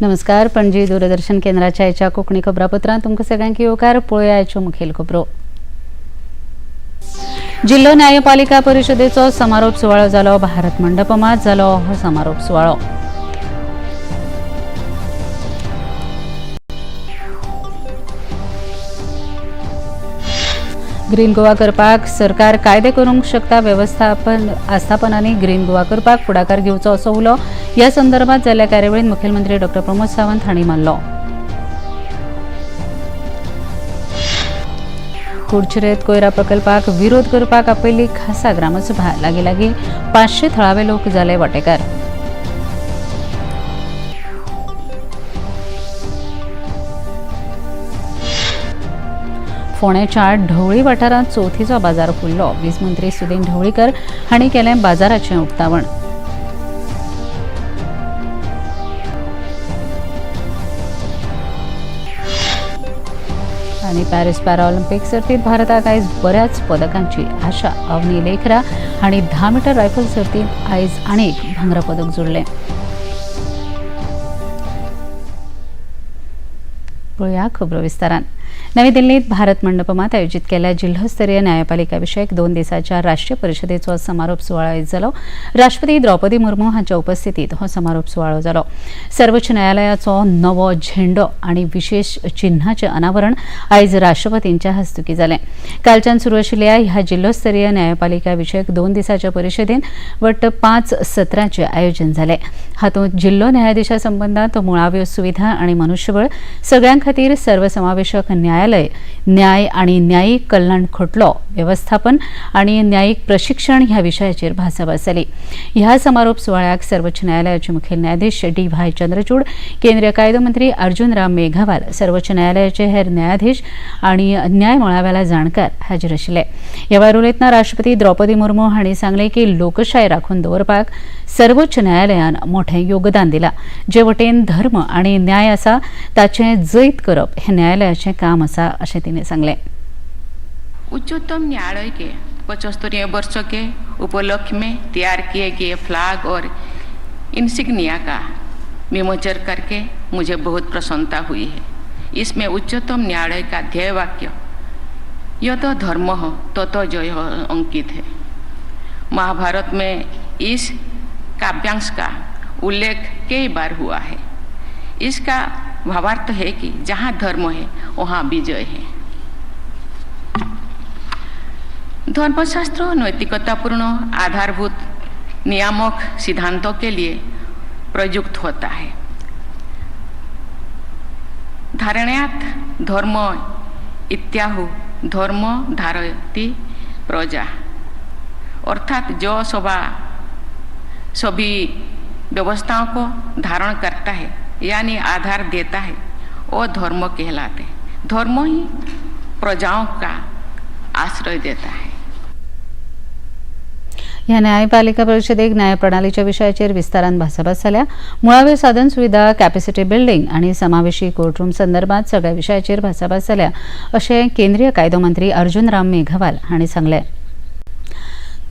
नमस्कार. पणजी दूरदर्शन केंद्राच्या आयच्या कोंकणी खबरापत्रांत तुमकां सगळ्यांक येवकार. पळोवया आयच्यो मुखेल खबरो. जिल्लो न्यायपालिका परिशदेचो समारोप सुवाळो जालो. भारत मंडपमांत जालो हो समारोप सुवाळो. ग्रीन गोवा करपाक सरकार कायदे करूंक शकता. व्यवस्थापन आस्थापनांनी ग्रीन गोवा करपाक फुडाकार घेवचो असो उलो ह्या संदर्भात जाल्ल्या कार्यावळींत मुखेलमंत्री डॉ. प्रमोद सावंत हांणी मारलो. कुडचिरेंत कोयरा प्रकल्पाक विरोध करपाक आपयल्ली खासा ग्रामसभा. लागीं 500 थळावे लोक जाले वांटेकार. फोंडेच्या ढवळी वाठारांत चवथीचो बाजार फुल्लो. वीज मंत्री सुदीन ढवळीकर हांणी केलें बाजाराचें उक्तावण. आनी पॅरीस पॅराऑलिंपिक सर्तींत भारताक आयज बऱ्याच पदकांची आशा. अवनी लेखरा हांणी 10 मीटर रायफल सर्तींत आयज आनीक भांगरा पदक जोडलें. पळोवया खबरो विस्तारान. नवी दिल्लीत भारत मंडपमांत आयोजीत केल्ल्या जिल्होस्तरीय न्यायपालिका विशयक 2 दिसांच्या राष्ट्रीय परिशदेचो समारोप सुवाळो आयज जालो. राष्ट्रपती द्रौपदी मुर्मू हांच्या उपस्थितीत हो समारोप सुवाळो जालो. सर्वोच्च न्यायालयाचो नवो झेंडो आनी विशेष चिन्हाचें अनावरण आयज राष्ट्रपतींच्या हस्तुकीं जालें. कालच्यान सुरू आशिल्ल्या ह्या जिल्लोस्तरीय न्यायपालिका विशयक 2 दिसांच्या परिशदेंत वट्ट 5 सत्रांचें आयोजन जालें. हातूंत जिल्लो न्यायाधीशा संबंदांत मुळाव्यो सुविधा आनी मनुश्यबळ, सगळ्यां खातीर सर्वसमावेशक न्यायालय, न्याय आनी न्यायीक कल्याण खटलो व्यवस्थापन आनी न्यायीक प्रशिक्षण ह्या विशयाचेर भासाभास जाली. ह्या समारोप सुवाळ्याक सर्वोच्च न्यायालयाचे मुखेल न्यायाधीश डी.व्हाय चंद्रचूड, केंद्रीय कायदो मंत्री अर्जुन राम मेघवाल, सर्वोच्च न्यायालयाचे हेर न्यायाधीश आनी न्याय मळावेला जाणकार हाजीर आशिल्ले. ह्या वेळार उलयतना राष्ट्रपती द्रौपदी मुर्मू हांणी सांगलें की लोकशाय राखून दवरपाक सर्वोच्च न्यायालयान मोठें योगदान दिलां. जे वटेन धर्म आनी न्याय आसा ताचें जैत करप हें न्यायालयाचें काम आसा अशें तिणें सांगलें. उच्चतम न्यायालय के 75वें वर्ष के उपलक्ष्य में तैयार किए गए फ्लैग और इंसिग्निया का विमोचन करके मुझे बहुत प्रसन्नता हुई है. इसमें उच्चतम न्यायालय का ध्येय वाक्य यो तो धर्म हो तो जय हो अंकित है. महाभारत में इस काव्यांश का उल्लेख कई बार हुआ है. इसका भावार्थ है कि जहाँ धर्म है वहाँ विजय है. धर्मशास्त्र नैतिकतापूर्ण आधारभूत नियामक सिद्धांतों के लिए प्रयुक्त होता है. धारण्यात धर्म इत्याहु धर्म धारयति प्रजा, अर्थात जो सभी व्यवस्थाओं को धारण करता है यानी आधार देता है वो धर्म कहलाते हैं. धर्म ही प्रजाओं का आश्रय देता है. ह्या न्यायपालिका परिशदेक न्यायप्रणालीच्या विशयाचेर विस्तारान भासाभास जाल्या. मुळाव्यो साधन सुविधा, कॅपॅसिटी बिल्डिंग आनी समावेशी कोर्टरूम संदर्भात सगळ्या विशयाचेर भासाभास जाल्या अशें केंद्रीय कायदो मंत्री अर्जुन राम मेघवाल हांणी सांगलें.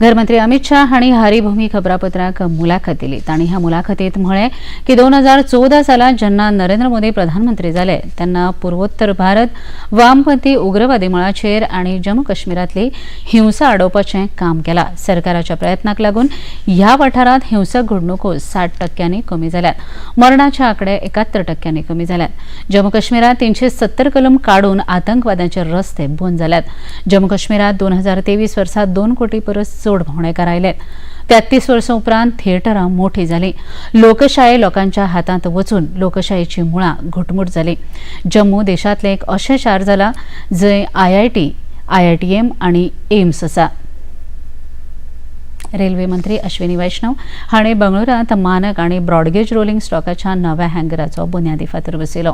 गृहमंत्री अमित शाह हांणी हरिभूमी खबरापत्राक मुलाखत दिली. तांणी ह्या मुलाखतींत म्हळें की 2014 सालांत जेन्ना नरेंद्र मोदी प्रधानमंत्री जाले तेन्ना पूर्वोत्तर भारत वामपंथी उग्रवादी मळाचेर आनी जम्मू काश्मीरांतली हिंसा आडोवपाचें काम केलां. सरकाराच्या प्रयत्नाक लागून ह्या वाठारांत हिंसक घडणुको 60% कमी जाल्यात. मरणाचे आंकडे 71% कमी जाल्यात. जम्मू काश्मीरांत 370 कलम काडून आतंकवाद्यांचे रस्ते बंद जाल्यात. जम्मू काश्मीरांत 2023 वर्सा 2 कोटी परस चड भोंवडेकार आयल्यात. 33 वर्सां उपरांत थिएटरां मोठी जाली. लोकशाय लोकांच्या हातांत वचून लोकशायेची मुळां घटमूट जाली. जम्मू देशांतलें एक अशें शार जालां जंय IIT, IITM आनी एम्स आसा. रेल्वे मंत्री अश्विनी वैष्णव हांणी बंगळुरांत मानक आनी ब्रॉडगेज रोलिंग स्टॉकाच्या नव्या हँगराचो बुन्यादी फातर बसयलो.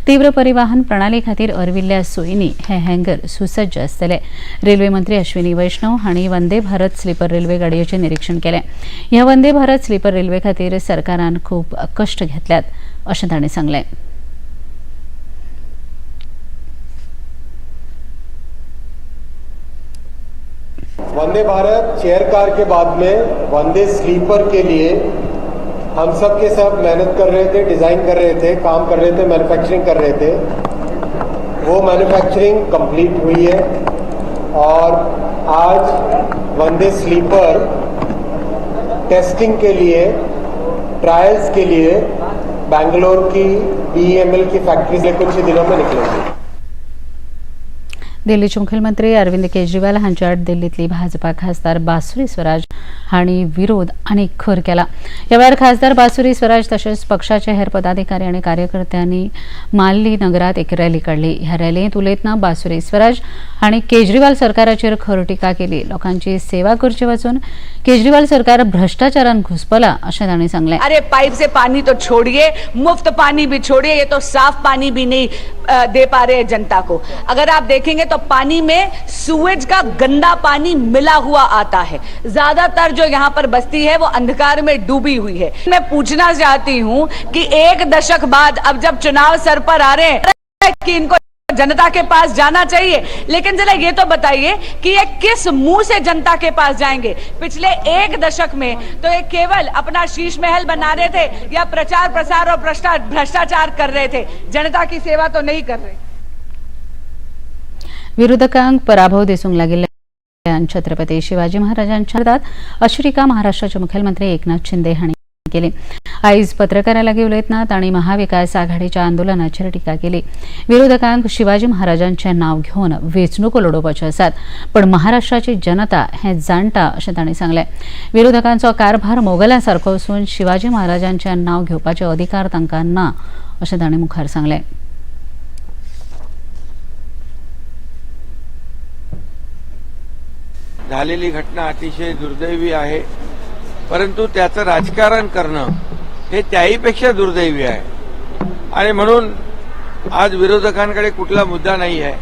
तीव्र परिवहन प्रणाली खातीर अरविल्ल्या सोयींनी हे हँगर सुसज्ज आसतले. रेल्वे मंत्री अश्विनी वैष्णव हांणी वंदे भारत स्लीपर रेल्वे गाडयेचें निरीक्षण केलें. ह्या वंदे भारत स्लीपर रेल्वे खातीर सरकारान खूब कश्ट घेतल्यात अशें तांणी सांगलें. वंदे भारत चेयर कार के बाद में वंदे स्लीपर के लिए हम सब के सब मेहनत कर रहे थे, डिज़ाइन कर रहे थे, काम कर रहे थे, मैन्युफैक्चरिंग कर रहे थे। वो मैन्युफैक्चरिंग कंप्लीट हुई है और आज वंदे स्लीपर टेस्टिंग के लिए, ट्रायल्स के लिए बेंगलोर की BEML की फैक्ट्री से कुछ ही दिनों में निकलेंगे। दिल्लीचे मुख्यमंत्री अरविंद केजरीवाल हांच्या आड दिल्लीतली भाजपा खासदार बासुरी स्वराज हांणी विरोध आनी खर केला। ह्या वेळार खासदार बासुरी स्वराज तशेंच पक्षाचे हेर पदाधिकारी आनी कार्यकर्त्यांनी माल्ली नगरात एक रॅली काडली। ह्या रॅलींत उलयतना बासुरी स्वराज हांणी केजरीवाल सरकाराचेर खर टिका केली। लोकांची सेवा करचे वचून केजरीवाल सरकार भ्रष्टाचारान घुस्पला अशें तांणी सांगलें। अरे पाइप से पानी तो छोड़िए, मुफ्त पानी भी छोड़िए, ये तो साफ पानी भी नहीं दे पा रहे जनता को। अगर आप देखेंगे तो पानी में सूएज का गंदा पानी मिला हुआ आता है। ज्यादातर जो यहाँ पर बस्ती है वो अंधकार में डूबी हुई है। मैं पूछना चाहती हूँ कि 1 दशक बाद अब जब चुनाव सर पर आ रहे हैं कि इनको जनता के पास जाना चाहिए, लेकिन जरा ये तो बताइए कि ये किस मुंह से जनता के पास जाएंगे। पिछले 1 दशक में तो ये केवल अपना शीश महल बना रहे थे या प्रचार प्रसार और भ्रष्टाचार कर रहे थे, जनता की सेवा तो नहीं कर रहे। विरोधकांक पराभव दिसूंक लागिल्ल्यान छत्रपती शिवाजी महाराजांच्या विरोधात अशी टिका महाराष्ट्राचे मुख्यमंत्री एकनाथ शिंदे हांणी केली। आयज पत्रकारां लागीं उलयतना तांणी महाविकास आघाडीच्या आंदोलनाचेर टिका केली। विरोधकांक शिवाजी महाराजांचें नांव घेवन वेंचणुको लडोवपाच्यो आसात, पण महाराष्ट्राची जनता हें जाणटा अशें तांणी सांगलें। विरोधकांचो कारभार मोगलां सारको असून शिवाजी महाराजांचें नांव घेवपाचे अधिकार तांकां ना अशें तांणी मुखार सांगलें। झालेली घटना अतिशय दुर्दैवी आहे, परंतु त्याचं राजकारण करणं हे त्याहीपेक्षा दुर्दैवी आहे आणि म्हणून आज विरोधकांकडे कुठला मुद्दा नाही आहे।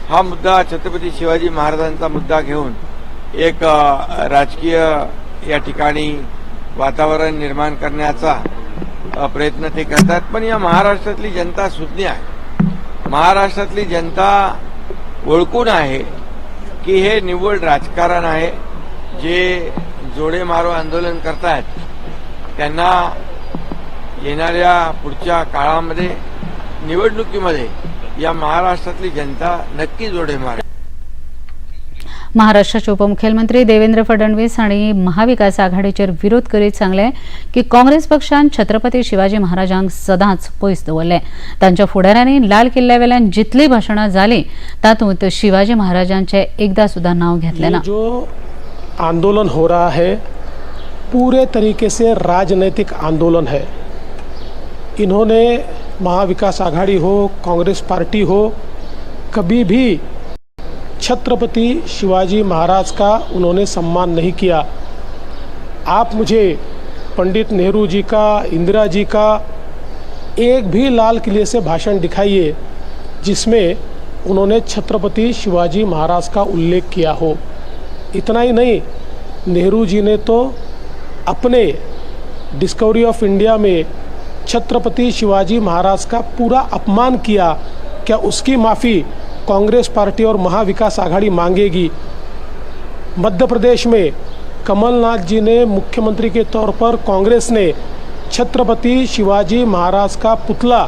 हा मुद्दा छत्रपती शिवाजी महाराजांचा मुद्दा घेऊन एक राजकीय या ठिकाणी वातावरण निर्माण करण्याचा प्रयत्न ते करतात, पण या महाराष्ट्रातली जनता सुज्ञ आहे। महाराष्ट्रातली जनता ओळखून आहे की हे निव्वळ राजकारण आहे। जे जोडे मारो आंदोलन करतात त्यांना येणाऱ्या पुढच्या काळामध्ये निवडणुकीमध्ये या महाराष्ट्रातली जनता नक्की जोडे मारेल। महाराष्ट्राचे उपमुख्यमंत्री देवेंद्र फडणवीस हांणी महाविकास आघाडीचेर विरोध करीत सांगलें की काँग्रेस पक्षान छत्रपती शिवाजी महाराजांक सदांच पयस दवरलें। तांच्या फुडाऱ्यांनी लाल किल्ल्यावेल्यान जितली भाशणां जालीं तातूंत शिवाजी महाराजांचें एकदां सुद्दां नांव घेतलें ना। जो आंदोलन हो रहा है पूरे तरीके से राजनीतिक आंदोलन है। इन्होंने महाविकास आघाड़ी हो, कांग्रेस पार्टी हो, कभी भी छत्रपति शिवाजी महाराज का उन्होंने सम्मान नहीं किया। आप मुझे पंडित नेहरू जी का, इंदिरा जी का एक भी लाल किले से भाषण दिखाइए जिसमें उन्होंने छत्रपति शिवाजी महाराज का उल्लेख किया हो। इतना ही नहीं, नेहरू जी ने तो अपने डिस्कवरी ऑफ इंडिया में छत्रपति शिवाजी महाराज का पूरा अपमान किया। क्या उसकी माफ़ी कांग्रेस पार्टी और महाविकास आघाड़ी मांगेगी? मध्य प्रदेश में कमलनाथ जी ने मुख्यमंत्री के तौर पर कांग्रेस ने छत्रपति शिवाजी महाराज का पुतला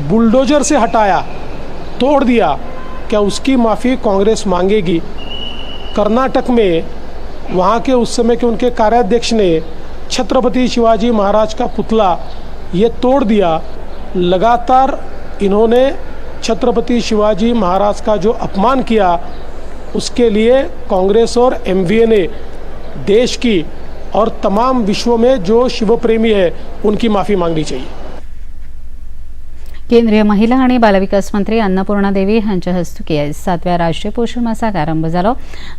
बुलडोजर से हटाया, तोड़ दिया। क्या उसकी माफ़ी कांग्रेस मांगेगी? कर्नाटक में वहाँ के उस समय के उनके कार्याध्यक्ष ने छत्रपति शिवाजी महाराज का पुतला ये तोड़ दिया। लगातार इन्होंने छत्रपति शिवाजी महाराज का जो अपमान किया उसके लिए कांग्रेस और MVA ने देश की और तमाम विश्व में जो शिव प्रेमी है उनकी माफ़ी मांगनी चाहिए। केंद्रीय महिला आणि बालविकास मंत्री अन्नपूर्णा देवी हांच्या हस्तुकी आयज 7व्या राष्ट्रीय पोषण मासाक आरंभ जालो।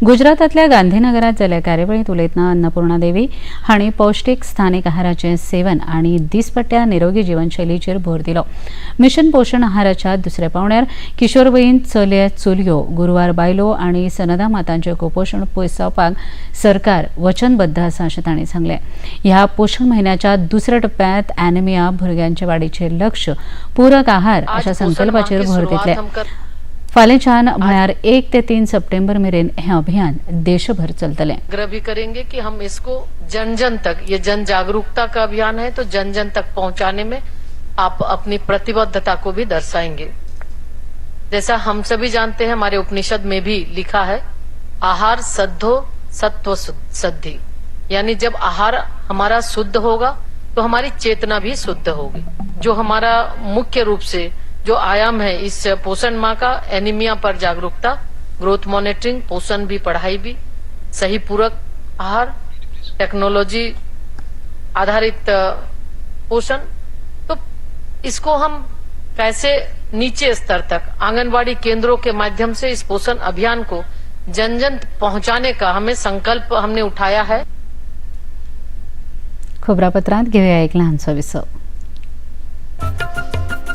गुजरातांतल्या गांधीनगरात जाल्ल्या कार्यावळींत उलयतना अन्नपूर्णा देवी हांणी पौष्टिक स्थानीक आहाराचें सेवन आनी दिसपट्ट्या निरोगी जीवनशैलीचेर भर दिलो। मिशन पोषण आहाराच्या दुसऱ्या पावण्यार किशोरवयीन चले चलयो, गुरवार बायलो आनी सनदा मातांचें कुपोशण पयस जावपाक सरकार वचनबद्ध आसा अशें तांणी सांगलें। ह्या पोषण म्हयन्याच्या दुसऱ्या टप्प्यांत एनिमिया, भुरग्यांचे वाडीचें लक्ष, पूरक आहार अशा संकल्पाचेर भर दितले। फालेंच्यान म्हळ्यार 1 ते 3 सप्टेंबर मेरेन हें अभियान देशभर चलतलें. आग्रह भी करेंगे कि हम इसको जन जन तक, ये जन जागरूकता का अभियान है, तो जन जन तक पहुंचाने में आप अपनी प्रतिबद्धता को भी दर्शाएंगे. जैसा हम सभी जानते हैं, हमारे उपनिषद में भी लिखा है, आहार सद्धो सत्व सद्धि, यानी जब आहार हमारा शुद्ध होगा तो हमारी चेतना भी शुद्ध होगी. जो हमारा मुख्य रूप से जो आयाम है इस पोषण माह का, एनीमिया पर जागरूकता, ग्रोथ मॉनिटरिंग, पोषण भी, पढ़ाई भी, सही पूरक आहार, टेक्नोलॉजी आधारित पोषण, तो इसको हम कैसे नीचे स्तर तक आंगनवाड़ी केंद्रों के माध्यम से इस पोषण अभियान को जन जन पहुंचाने का हमें संकल्प हमने उठाया है. खबरापत्रांत घेऊया एक लहानसो विसव.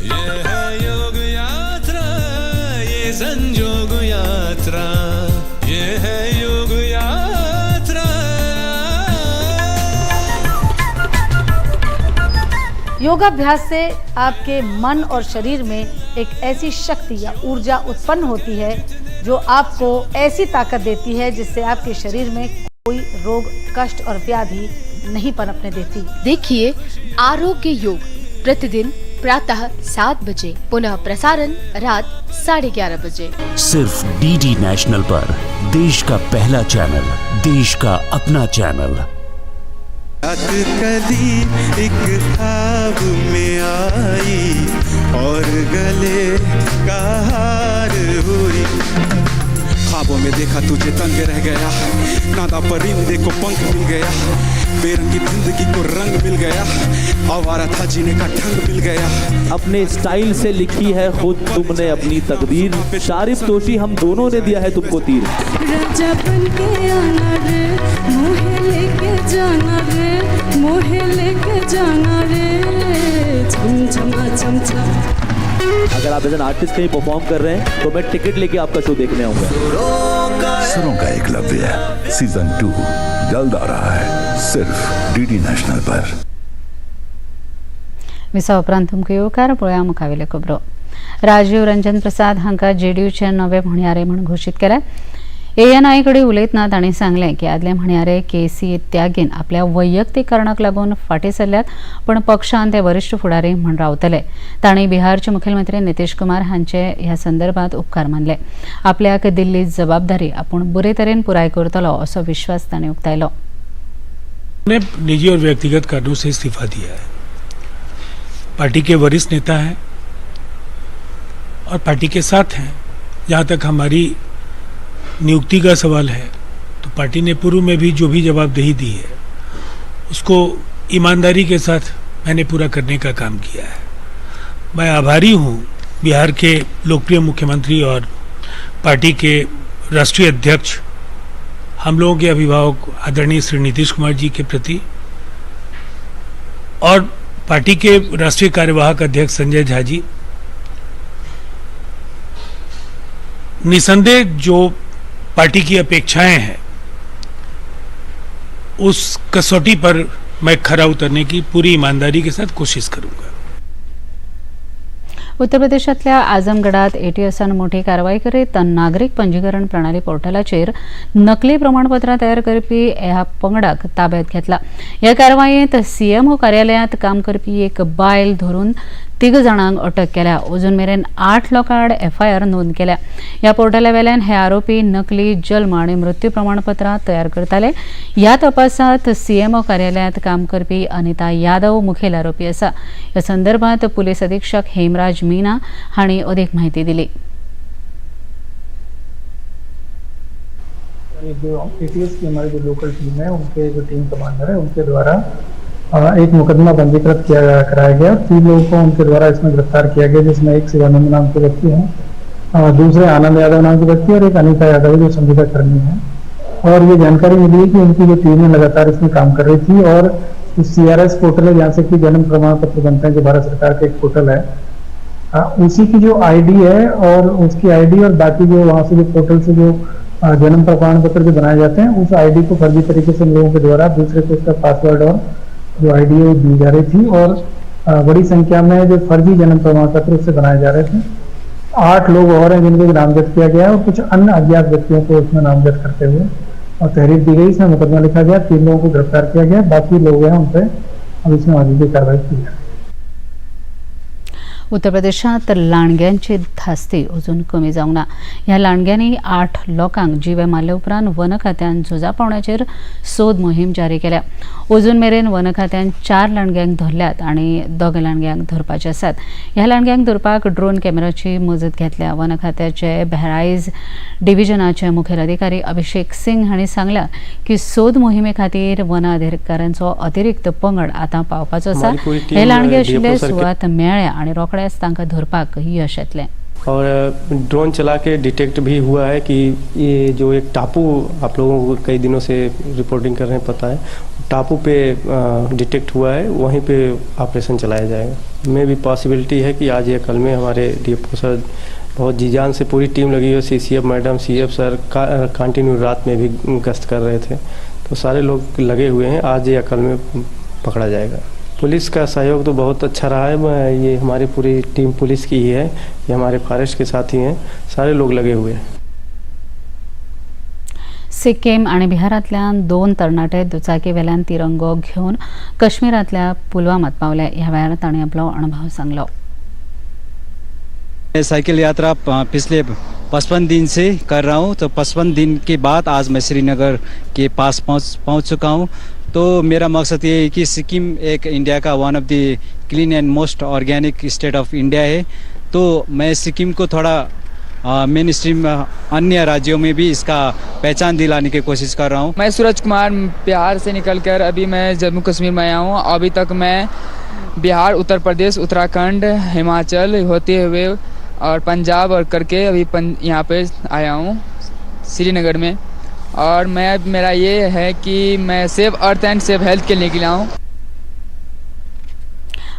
ये है योग यात्रा, ये संयोग यात्रा, ये है योग यात्रा. योगाभ्यास से आपके मन और शरीर में एक ऐसी शक्ति या ऊर्जा उत्पन्न होती है जो आपको ऐसी ताकत देती है जिससे आपके शरीर में कोई रोग, कष्ट और व्याधि नहीं पनपने देती. देखिए आरोग्य योग प्रतिदिन प्रातः 7 बजे, पुनः प्रसारण रात 11:30 बजे. सिर्फ डीडी नेशनल पर, देश का पहला चैनल, देश का अपना चैनल. कली एक ख्वाब में आई और गले का हार हुई. ख्वाबों में देखा तुझे तंग रह गया, नादा परिंदे को पंख मिल गया, बेरंगी जिंदगी को रंग मिल गया, आवारा था जीने का ढंग मिल गया. अपने स्टाइल से लिखी है खुद तुमने अपनी तकदीर, शारिफ तोशी हम दोनों ने दिया है तुमको तीर. राजा बन के आना रे, मोहे लेके जाना रे, मोहे लेके जाना रे, छम छमा छम छम. अगर आप एज एन आर्टिस्ट कहीं परफॉर्म कर रहे हैं तो मैं टिकट लेके आपका शो देखने आऊंगा. सुरों का एकलव्य सीजन 2 जल्द आ रहा है, सिर्फ डीडी नेशनल पर. विसा उपरांत तुमकां येवकार पळोवया मुखावेल्यो खबरो. राजीव रंजन प्रसाद हांकां जेडीयूचे नवे म्हणयारे म्हूण घोशीत केल्यात. ANI कडेन उलयतना तांणी सांगलें की आदले म्हणयारे KC त्यागीन आपल्या वैयक्तीक कारणाक लागून फाटीं सरल्यात, पण पक्षांत ते वरिश्ठ फुडारी म्हूण रावतले. तांणी बिहारचे मुखेलमंत्री नितीश कुमार हांचे ह्या संदर्भात उपकार मानले. आपल्याक दिल्ली जबाबदारी आपूण बरे तरेन पुराय करतलो असो विश्वास तांणी उक्तायलो. निजी और व्यक्तिगत कारणों से इस्तीफा दिया है. पार्टी के वरिष्ठ नेता हैं और पार्टी के साथ हैं. जहाँ तक हमारी नियुक्ति का सवाल है तो पार्टी ने पूर्व में भी जो भी जवाबदेही दी है उसको ईमानदारी के साथ मैंने पूरा करने का काम किया है. मैं आभारी हूँ बिहार के लोकप्रिय मुख्यमंत्री और पार्टी के राष्ट्रीय अध्यक्ष, हम लोगों के अभिभावक आदरणीय श्री नीतीश कुमार जी के प्रति, और पार्टी के राष्ट्रीय कार्यवाहक अध्यक्ष संजय झा जी. निसंदेह जो पार्टी की अपेक्षाएं हैं उस कसौटी पर मैं खरा उतरने की पूरी ईमानदारी के साथ कोशिश करूंगा. उत्तर प्रदेशातल्या आजमगडात ATSन मोठी कारवाई करीत नागरिक पंजीकरण प्रणाली पोर्टलाचेर नकली प्रमाणपत्रां तयार करपी ह्या पंगडाक ताब्यात घेतला. ह्या कारवायेंत CMO कार्यालयांत काम करपी एक बायल धरून 3 जाणांक अटक केल्या. अजून मेरेन 8 लोकां आड FIR नोंद केल्या. ह्या पोर्टला वेल्यान हे आरोपी नकली जल्म आनी मृत्यू प्रमाणपत्रां तयार करताले. ह्या तपासात CMO कार्यालयांत काम करपी अनिता यादव मुखेल आरोपी आसा. ह्या संदर्भात पुलीस अधीक्षक हेमराज मीना हांणी अदीक माहिती दिली. जो ATS की हमारी जो लोकल टीम है, उनके जो टीम कमांडर है, उनके द्वारा एक मुकदमा पंजीकृत कराया गया. 3 लोगों को उनके द्वारा इसमें गिरफ्तार किया गया, जिसमें एक शिवानंद नाम के व्यक्ति हैं, दूसरे आनंद यादव नाम के व्यक्ति और एक अनिता यादव जो संविदा कर्मी है. और ये जानकारी मिली कि उनकी जो टीम है लगातार इसमें काम कर रही थी. और CRS पोर्टल है जहाँ से कि जन्म प्रमाण पत्र बनते हैं, जो भारत सरकार का एक पोर्टल है, उसी की जो ID है और उसकी ID और बाकी जो वहाँ से जो पोर्टल से जो जन्म प्रमाण पत्र जो बनाए जाते हैं, उस ID को फर्जी तरीके से लोगों के द्वारा दूसरे को उसका पासवर्ड और जो ID है वो दी जा रही थी. और बड़ी संख्या में जो फर्जी जन्म प्रमाण पत्र उससे बनाए जा रहे थे. 8 लोग और हैं जिनको नामजद किया गया है और कुछ अन्य अज्ञात व्यक्तियों को उसमें नामजद करते हुए और तहरीर दी गई, इसमें मुकदमा लिखा गया, 3 लोगों को गिरफ्तार किया गया, बाकी लोग हैं उन पर अब इसमें आगे कार्रवाई की है। उत्तर प्रदेशात लांडग्यांची धास्ती अजून कमी जावंक ना। ह्या लांडग्यांनी 8 लोकांक जिवे मारले उपरांत वन खात्यान झुजा पावण्याचेर सोद मोहीम जारी केल्या। अजून मेरेन वन खात्यान 4 लांडग्यांक धरल्यात आनी 2 लांडग्यांक धरपाचे आसात। ह्या लांडग्यांक धरपाक ड्रोन कॅमेराची मजत घेतल्या। वन खात्याचे बहराइच डिव्हिजनाचे मुखेल अधिकारी अभिषेक सिंग हांणी सांगला की सोद मोहिमे खातीर वन अधिकाऱ्यांचो अतिरिक्त पंगड आतां पावपाचो आसा। हे लांडगे आशिल्ले सुवात मेळ्ळे आनी रोखडेच तांकां धरपाक यश येतलें। और ड्रोन चला के डिटेक्ट भी हुआ है कि ये जो एक टापू आप लोगों को कई दिनों से रिपोर्टिंग कर रहे हैं पता है, टापू पे डिटेक्ट हुआ है, वहीं पे ऑपरेशन चलाया जाएगा। में भी पॉसिबिलिटी है कि आज या कल में हमारे डीएफओ सर बहुत जी जान से पूरी टीम लगी हुई, CCF madam, CF sir continue रात में भी गश्त कर रहे थे, तो सारे लोग लगे हुए हैं, आज या कल में पकड़ा जाएगा। पुलिस का सहयोग तो बहुत अच्छा रहा है, ये हमारी पूरी टीम पुलिस की ही है, ये हमारे फॉरेस्ट के साथी हैं, सारे लोग लगे हुए हैं। सिक्कीम आणि बिहारांतल्यान 2 तरणाटे दुचाकी वेल्यान तिरंगो घेवन काश्मीरांतल्या पुलवामात पावले। ह्या वेळार तांणी आपलो अणभव सांगलो। साइकिल यात्रा पिछले 55 दिन से कर रहा हूँ, तो 55 दिन के बाद आज मैं श्रीनगर के पास पहुँच चुका हूँ। तो मेरा मकसद ये है कि सिक्किम एक इंडिया का one of the clean and most organic state of India है, तो मैं सिक्किम को थोड़ा मेन स्ट्रीम अन्य राज्यों में भी इसका पहचान दिलाने की कोशिश कर रहा हूँ। मैं सूरज कुमार बिहार से निकलकर अभी मैं जम्मू कश्मीर में आया हूँ। अभी तक मैं बिहार, उत्तर प्रदेश, उत्तराखंड, हिमाचल होते हुए और पंजाब और करके अभी यहाँ पे आया हूँ श्रीनगर में। और मेरा ये है कि मैं save earth and save health के लिए निकला हूँ।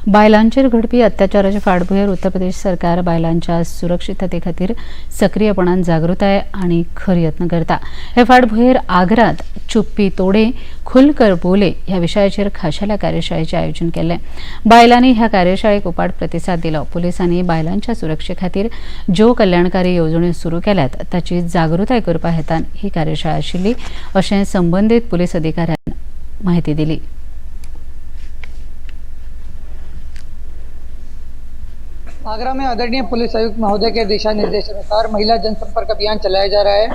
बायलांचेर घडपी अत्याचाराच्या फाटभुंयेर उत्तर प्रदेश सरकार बायलांच्या सुरक्षितते खातीर सक्रियपणान जागृताय आनी खर यत्न करता। हे फाटभुंयेर आग्रात चुप्पी तोडे खुलकर बोले ह्या विशयाचेर खाशेल्या कार्यशाळेचे आयोजन केल्ले। बायलांनी ह्या कार्यशाळेक उपाट प्रतिसाद दिलो। पुलिसांनी बायलांच्या सुरक्षे खातीर ज्यो कल्याणकारी येवजण्यो सुरू केल्यात ताची जागृताय करपा हेतान ही कार्यशाळा आशिल्ली अशें संबंदीत पुलीस अधिकाऱ्यान माहिती दिली। आगरा में आदरणीय पुलिस आयुक्त महोदय के दिशा निर्देशानुसार महिला जनसंपर्क अभियान चलाया जा रहा है।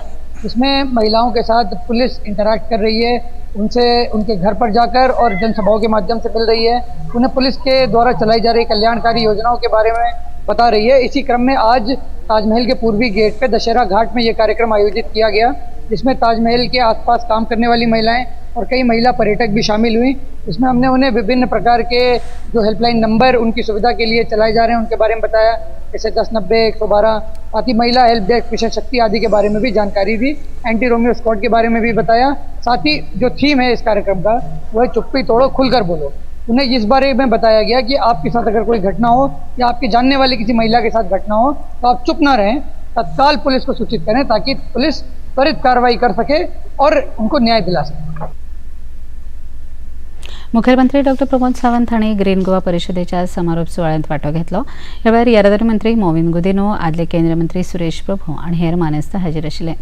इसमें महिलाओं के साथ पुलिस इंटरैक्ट कर रही है, उनसे उनके घर पर जाकर और जनसभाओं के माध्यम से मिल रही है, उन्हें पुलिस के द्वारा चलाई जा रही कल्याणकारी योजनाओं के बारे में बता रही है। इसी क्रम में आज ताजमहल के पूर्वी गेट पे दशहरा घाट में ये कार्यक्रम आयोजित किया गया, जिसमें ताजमहल के आसपास काम करने वाली महिलाएं और कई महिला पर्यटक भी शामिल हुई। इसमें हमने उन्हें विभिन्न प्रकार के जो हेल्पलाइन नंबर उनकी सुविधा के लिए चलाए जा रहे हैं उनके बारे में बताया, जैसे 1090, 112, साथ ही महिला हेल्प डेस्क, विशेष शक्ति आदि के बारे में भी जानकारी दी। एंटी रोमियो स्क्वाड के बारे में भी बताया। साथ ही जो थीम है इस कार्यक्रम का वह चुप्पी तोड़ो खुलकर बोलो। उन्हें इस बारे में बताया गया कि आपके साथ अगर कोई घटना हो या आपके जानने वाली किसी महिला के साथ घटना हो तो आप चुप ना रहें, तत्काल पुलिस को सूचित करें ताकि पुलिस त्वरित कार्रवाई कर सके और उनको न्याय दिला सके। मुखेलमंत्री डॉ प्रमोद सावंत हांणी ग्रीन गोवा परिशदेच्या समारोप सुवाळ्यांत वांटो घेतलो। ह्या वेळार येरादारी मंत्री मोविन गुदिनो, आदले केंद्रीय मंत्री सुरेश प्रभू आनी हेर मानेस्त हाजीर आशिल्ले।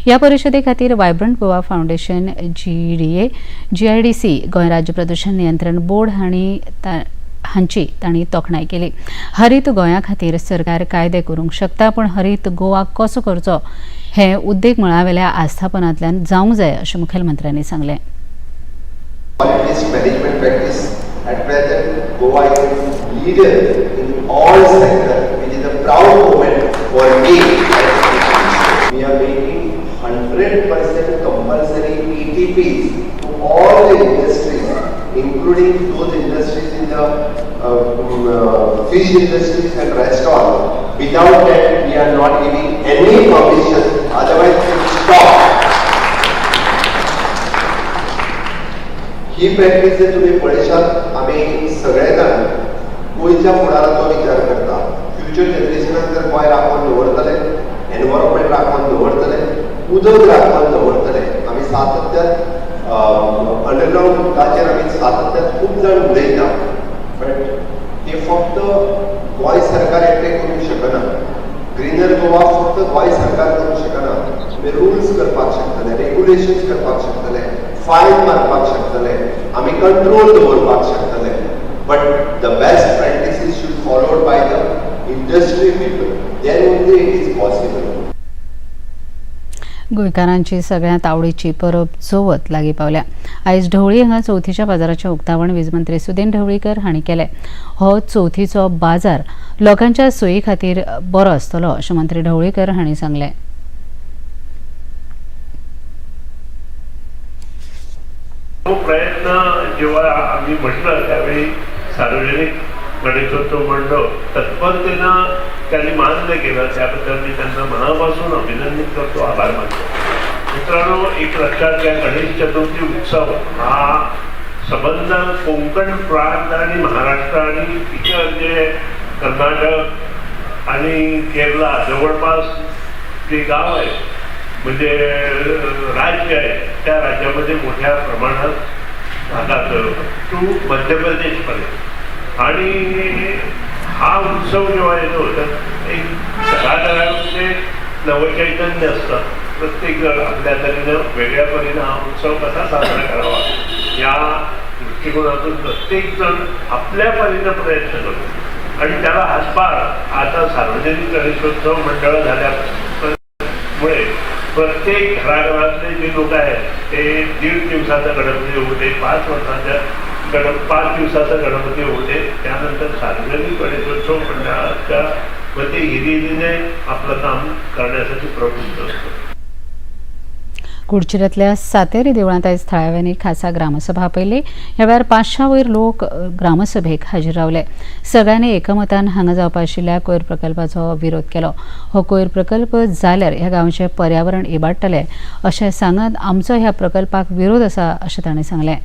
ह्या परिशदे खातीर vibrant Goa foundation, GIDC, Goa राज्य प्रदूषण नियंत्रण बोर्ड हांची तांणी तोखणाय केली। हरीत गोंया खातीर सरकार कायदे करूंक शकता, पण हरीत गोवा कसो करचो हे उद्देग मळावेल्या आस्थापनांतल्यान जावंक जाय अशें मुखेलमंत्र्यांनी सांगलें। Management practice at present, Goa is leader in all sectors, which is a proud moment for me. We are making 100% compulsory ETPs to all the industries, including those industries in the fish industries and restaurants. Without that, we are not giving any permission. Otherwise, we will stop. He practice जर तुम्ही पळयशात, आमी सगळे जाण गोंयच्या फुडाराचो विचार करता। Future जनरेशनाक जर गोंय राखून दवरतले, एनवायरमेंट राखून दवरतले, उदक राखून दवरतले, आमी सातत्यान अंडरग्राउंड उदकाचेर आमी सातत्यान खूब जाण उलयता, बट हे फक्त गोंय सरकार एकटे करूंक शकना। ग्रीन गोंय सरकार करूंक शकना. आमी रुल्स करपाक शकतले, रेग्युलेशन्स करपाक शकतले, फायन मारपाक शकतले, आमी कंट्रोल दवरपाक शकतले. But the best practices should followed by the industry people. Then only it is possible. गोंयकारांची सगळ्यांत आवडीची परब चवथ लागीं पावल्या. आयज ढवळी हांगा चवथीच्या बाजाराचें उक्तावण वीज मंत्री सुदेन ढवळीकर हांणी केलें. हो चवथीचो बाजार लोकांच्या सोयी खातीर बरो आसतलो अशें मंत्री ढवळीकर हांणी सांगलें. तो प्रयत्न जेव्हा आम्ही म्हटलं त्यावेळी सार्वजनिक गणेशोत्सव मंडळ तत्परतेनं त्यांनी मान्य केलं. त्याबद्दल मी त्यांना मनापासून अभिनंदन करतो, आभार मानतो. मित्रांनो, एक लक्षात घ्या, गणेश चतुर्थी उत्सव हा संबंध कोकण प्रांत आणि महाराष्ट्र आणि इतर जे कर्नाटक आणि केरला जवळपास जे गाव आहे म्हणजे राज्य आहे त्या राज्यामध्ये मोठ्या प्रमाणात भागात टू मध्य प्रदेशपर्यंत. आणि हा उत्सव जेव्हा येतो तर एक घराघरामध्ये नवचैतन्य असतं. प्रत्येक आपल्या तऱ्हेनं वेगळ्या परीनं हा उत्सव कसा साजरा करावा या दृष्टिकोनातून प्रत्येक जण आपल्या परीनं प्रयत्न करतो आणि त्याला हातभार आता सार्वजनिक गणेशोत्सव मंडळ झाल्यामुळे प्रत्येक घराघरातले जे लोक आहेत ते 1.5 दिवसाचा गणपती होऊ दे, 5 दिवसाचा गणपती होऊ दे, त्यानंतर सार्वजनिक गणेशोत्सव मंडळाच्या मध्ये हिरिरीने आपलं काम करण्यासाठी प्रवृत्त असतो. कुडचिऱ्यातल्या सातेरी देवळांत आयज थळाव्यांनी खासा ग्रामसभा आपयली. ह्या वेळार 500 वयर लोक ग्रामसभेक हाजीर रावले. सगळ्यांनी एकमतान हांगा जावपा आशिल्ल्या कोयर प्रकल्पाचो विरोध केलो. हो कोयर प्रकल्प जाल्यार ह्या गांवचें पर्यावरण इबाडटलें अशें सांगत आमचो ह्या प्रकल्पाक विरोध आसा अशें ताणें सांगलें.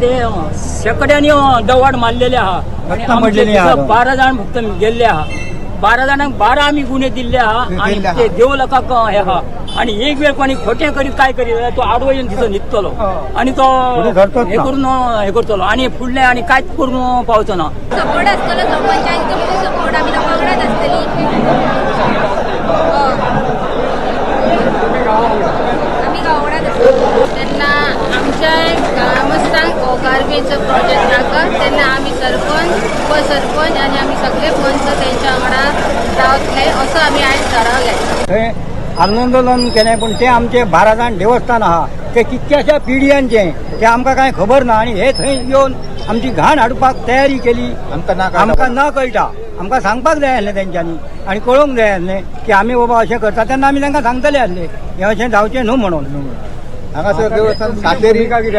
ते शेकड्यांनी दवाड मारलेले आहा आणि आमचे 12 जाण फक्त गेल्ले आहा. 12 जाणांक 12 आमी गुन्हे दिल्ले आहा आणि ते देवलकाक हे आहा. आणि एक वेळ कोणी खोटें करीत काय करीत तो आडवो येवन तिथं न्हिदतलो आणि तो हे करून हे करतलो आणि फुडले आणि कांयच करून पावचो ना. सपोर्ट आसतलो सरपंचांचो सपोर्ट आमी वांगडाच आसतली. आमी गांवडाच आसतली. तेन्ना आमच्या ग्रामस्थांक हो गार्बेजचो प्रोजेक्ट नाका तेन्ना आमी सरपंच उपसरपंच आनी आमी सगळे पंच तेंच्या वांगडा रावतले असो आमी आयज थारावले. थंय आंदोलन केलें पण ते आमचे 12 जाण देवस्थान आहा ते कितक्याशा पिढयांचे ते आमकां कांय खबर ना आणि हे थंय येवन आमची घाण हाडपाक तयारी केली. आमकां ना कळटा. आमकां सांगपाक जाय आसलें तेंच्यांनी आणि कळोवंक जाय आसलें की आमी बाबा अशें करता तेन्ना आमी तांकां सांगतले आसले हे अशें जावचें न्हू म्हणून.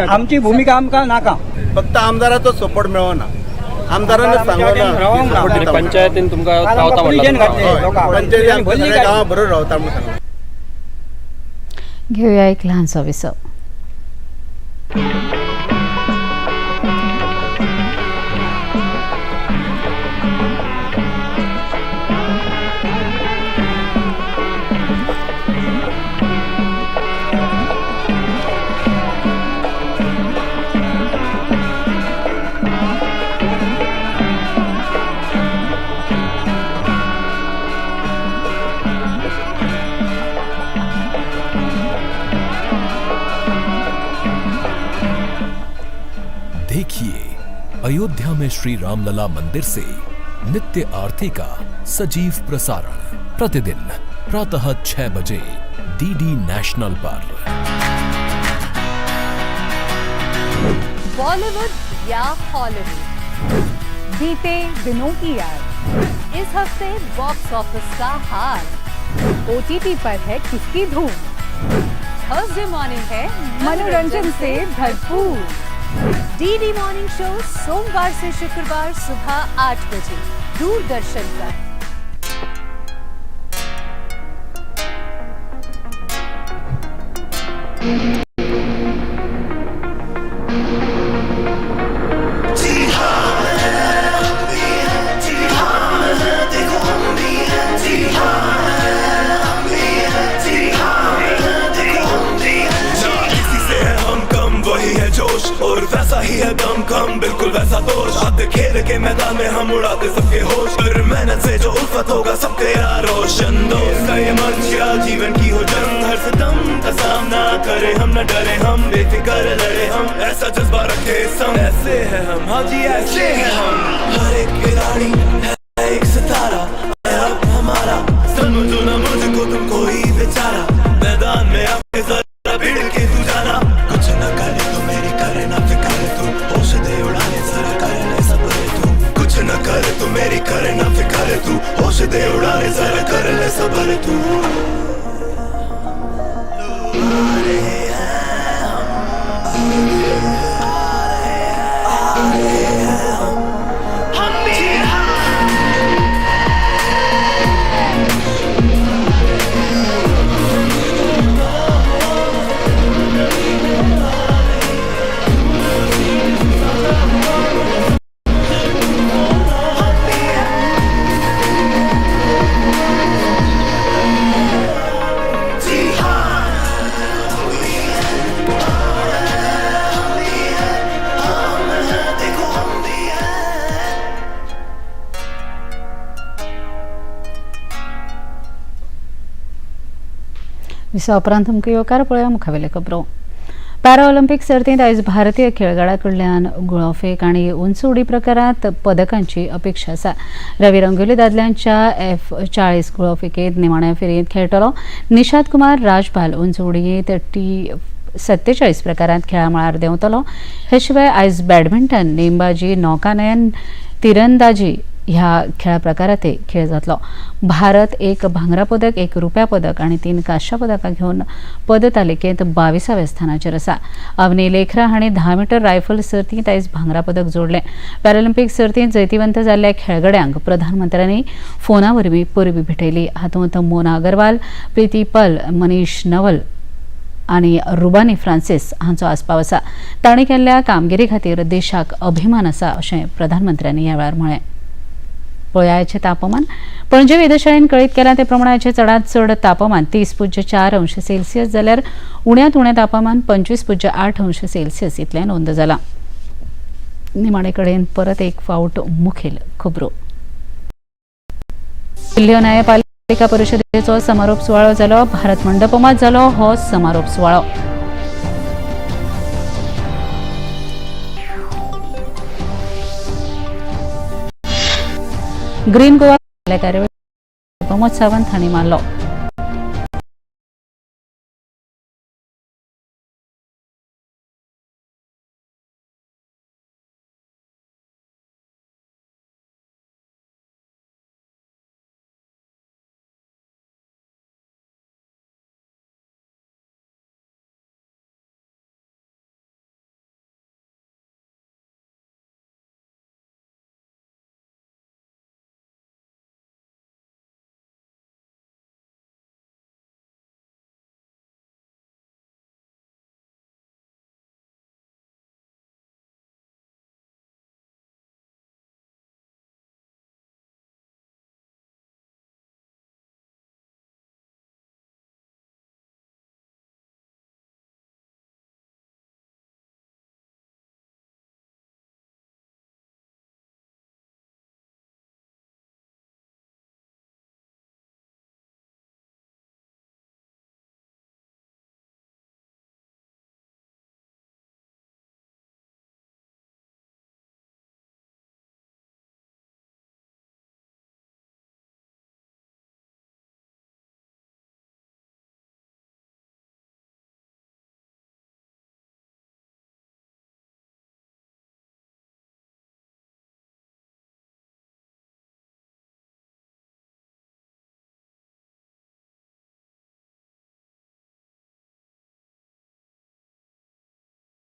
आमची भूमिका आमकां नाका. फक्त आमदाराचो सपोर्ट मेळना. आमदारान सांगला पंचायतीन तुमकां रावता पंचायतीन गांवा बरोबर रावता म्हणून सांगला. घेवया एक ल्हानसो विसव. देखिए अयोध्या में श्री रामलला मंदिर से नित्य आरती का सजीव प्रसारण प्रतिदिन प्रातः 6 बजे डीडी नेशनल पर। बॉलीवुड या हॉलीवुड, बीते दिनों की याद, इस हफ्ते बॉक्स ऑफिस का हाल, ओटीटी पर है किसकी धूम, थर्सडे मॉर्निंग है मनोरंजन से भरपूर। डीडी मॉर्निंग शो सोमवार से शुक्रवार सुबह 8 बजे दूरदर्शन पर। और वैसा ही है दम कम, बिल्कुल वैसा जोश। आते खेल के मैदान में हम उड़ाते सबके होश, पर मेहनत किस्मत होगा सब तेरा रोशन। दोस्त का ये मंच या जीवन की हो जंग, हर सितम का सामना करे हम न डरे, हम बेफिक्र लड़े, हम ऐसा जज्बा रखे संग। ऐसे है हम, हाँ जी ऐसे है हम। हर एक खिलाड़ी है एक सितारा, अब हमारा समझो ना मुझको तुम कोई बेचारा, मैदान में आके जरा भिड़ के तू जाना। कुछ न करे तू मेरी करे ना फिक्र तू, होश दे उड़ाने जरा करे ना सब्र तू। कुछ न करे तू मेरी करे ना फिक्र तू, होश दे उड़ाने जरा करे ना सब्र तू। विसा उपरांत तुमकां येवकार पळोवया मुखावेल्यो खबरो। पॅराऑलिंपिक सर्तींत आयज भारतीय खेळगड्यां कडल्यान गुळोफेक आनी उंच उडी प्रकारांत पदकांची अपेक्षा आसा। रवी रंगोली दादल्यांच्या F40 गुळोफेकेंत निमाण्या फेरयेंत खेळटलो। निशांत कुमार राजपाल उंच उडयेंत T47 प्रकारांत खेळा मळार देंवतलो। हे शिवाय आयज बॅडमिंटन, नेमबाजी, नौकानयन, तिरंदाजी ह्या खेळा प्रकारांतय खेळ जातलो। भारत 1 भांगरा पदक, 1 रुप्या पदक आनी 3 कांस्य पदकां घेवन पद तालिकेंत 22व्या स्थानाचेर आसा। अवनी लेखरा हांणी 10 मीटर रायफल सर्तींत आयज भांगरा पदक जोडलें। पॅरालिंपिक सर्तींत जैतिवंत जाल्ल्या खेळगड्यांक प्रधानमंत्र्यांनी फोना वरवीं परबीं भेटयली। हातूंत मोना अगरवाल, प्रीती पल, मनीश नवल आनी रुबानी फ्रांसीस हांचो आस्पाव आसा। तांणी केल्ल्या कामगिरी खातीर देशाक अभिमान आसा अशें प्रधानमंत्र्यांनी ह्या वेळार म्हळें। पळयाचें तापमान पणजे वेधशाळेन कळीत केला ते प्रमाणाचें चडांत चड तापमान 30.4 अंश सेल्सियस जाल्यार उण्यांत उणें तापमान 25.8 अंश सेल्सियस इतलें नोंद जालां। निमाणे कडेन परत एक फावट मुखेल खबरो। दिल्ली न्यायपालिका परिशदेचो समारोप सुवाळो जालो। भारत मंडपमांत जालो हो समारोप सुवाळो। ग्रीन गोवा कार्यावळीक प्रमोद सावंत हांणी मारलो।